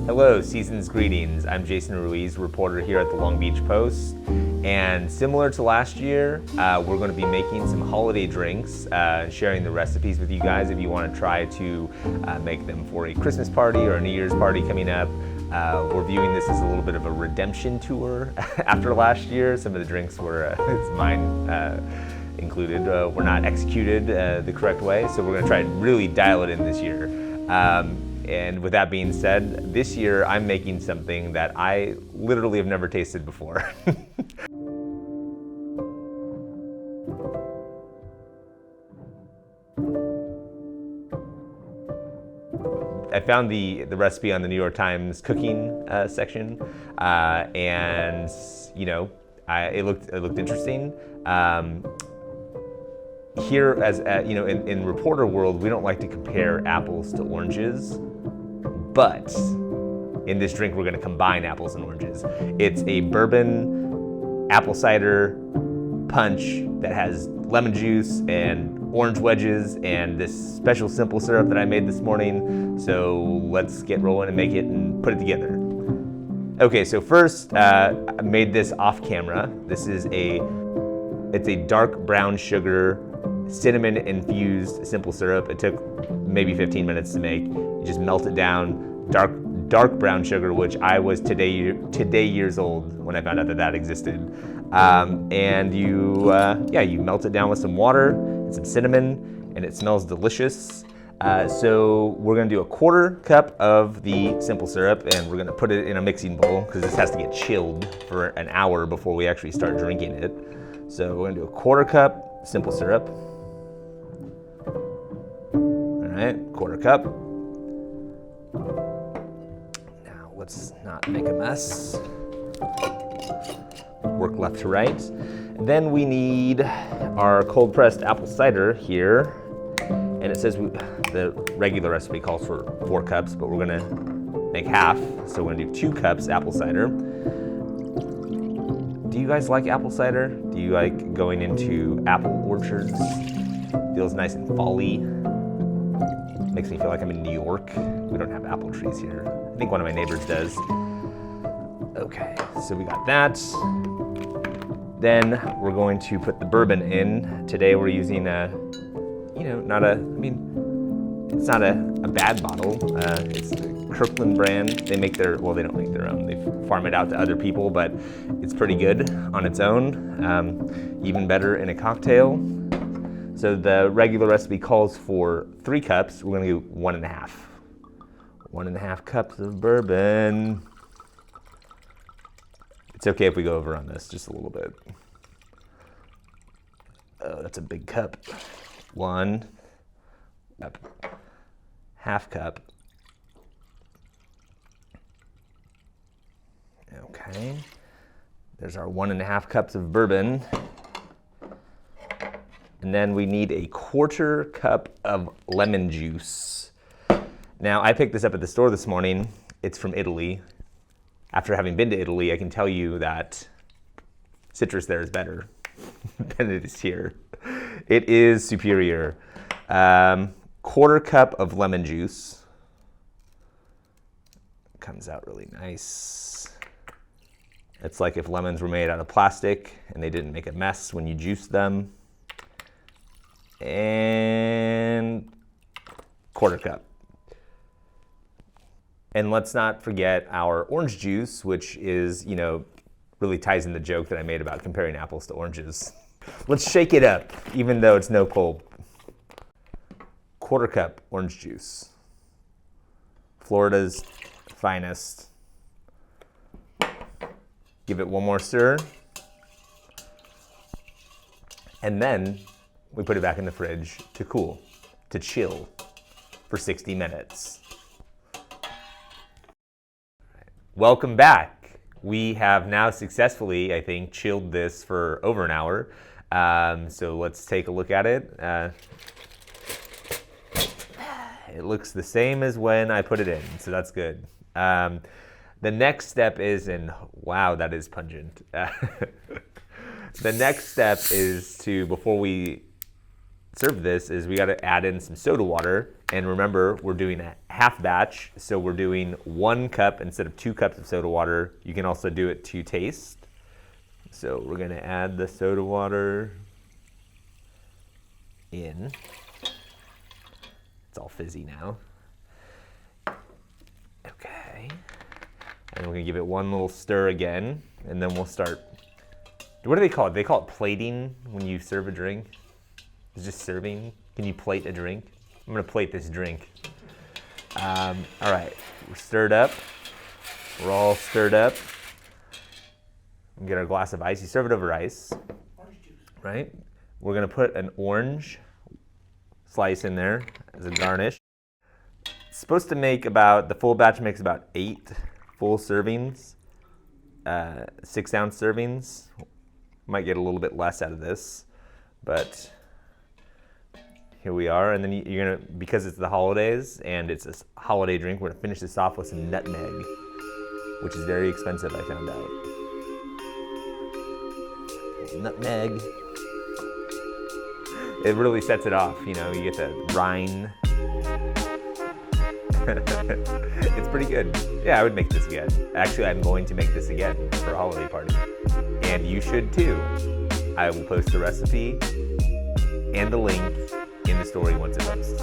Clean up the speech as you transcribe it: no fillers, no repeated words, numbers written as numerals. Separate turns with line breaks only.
Hello, season's greetings. I'm Jason Ruiz, reporter here at the Long Beach Post. And similar to last year, we're going to be making some holiday drinks, sharing the recipes with you guys if you want to try to make them for a Christmas party or a New Year's party coming up. We're viewing this as a little bit of a redemption tour after last year. Some of the drinks were, mine included, were not executed the correct way, so we're going to try and really dial it in this year. And with that being said, this year I'm making something that I literally have never tasted before. I found the recipe on the New York Times cooking section, and you know, it looked interesting. Here, as you know, in reporter world, we don't like to compare apples to oranges, but in this drink we're going to combine apples and oranges. It's a bourbon apple cider punch that has lemon juice and orange wedges and this special simple syrup that I made this morning. So let's get rolling and make it and put it together. Okay, so first I made this off camera. This is it's a dark brown sugar, cinnamon infused simple syrup. It took maybe 15 minutes to make. You just melt it down, dark brown sugar, which I was today years old when I found out that existed. And you melt it down with some water and some cinnamon, and it smells delicious. So we're gonna do a 1/4 cup of the simple syrup, and we're gonna put it in a mixing bowl because this has to get chilled for an hour before we actually start drinking it. So we're gonna do a 1/4 cup simple syrup. All right, 1/4 cup. Now let's not make a mess. Work left to right. And then we need our cold pressed apple cider here. And it says the regular recipe calls for 4 cups, but we're gonna make half. So we're gonna do 2 cups apple cider. Do you guys like apple cider? Do you like going into apple orchards? Feels nice and fall-y. Makes me feel like I'm in New York. We don't have apple trees here. I think one of my neighbors does. Okay, so we got that. Then we're going to put the bourbon in. Today we're using it's not a bad bottle. It's the Kirkland brand. They make they don't make their own. They farm it out to other people, but it's pretty good on its own. Even better in a cocktail. So the regular recipe calls for 3 cups. We're gonna do 1.5. 1.5 cups of bourbon. It's okay if we go over on this just a little bit. Oh, that's a big cup. 1 cup. 1/2 cup. Okay. There's our 1.5 cups of bourbon. And then we need a 1/4 cup of lemon juice. Now, I picked this up at the store this morning. It's from Italy. After having been to Italy, I can tell you that citrus there is better than it is here. It is superior. 1/4 cup of lemon juice. Comes out really nice. It's like if lemons were made out of plastic and they didn't make a mess when you juiced them. And 1/4 cup. And let's not forget our orange juice, which is, really ties in the joke that I made about comparing apples to oranges. Let's shake it up, even though it's no pulp. 1/4 cup orange juice. Florida's finest. Give it one more stir. And then we put it back in the fridge to cool, to chill for 60 minutes. Welcome back. We have now successfully, I think, chilled this for over an hour. So let's take a look at it. It looks the same as when I put it in, so that's good. The next step is, and wow, that is pungent. The next step is before we serve this, is we got to add in some soda water. And remember, we're doing a half batch, so we're doing 1 cup instead of 2 cups of soda water. You can also do it to taste. So we're gonna add the soda water in. It's all fizzy now. Okay. And we're gonna give it 1 little stir again, and then we'll start. What do they call it? They call it plating when you serve a drink. It's just serving. Can you plate a drink? I'm gonna plate this drink. All right, we're stirred up. We're all stirred up. We get our glass of ice. You serve it over ice, right? We're gonna put an orange slice in there as a garnish. It's supposed to make the full batch makes about 8 full servings, 6-ounce servings. Might get a little bit less out of this, but here we are. And then you're gonna, because it's the holidays and it's a holiday drink, we're gonna finish this off with some nutmeg, which is very expensive, I found out. Nutmeg. It really sets it off, you know, you get the rind. It's pretty good. Yeah, I would make this again. Actually, I'm going to make this again for a holiday party. And you should too. I will post the recipe and the link in the story once it posts.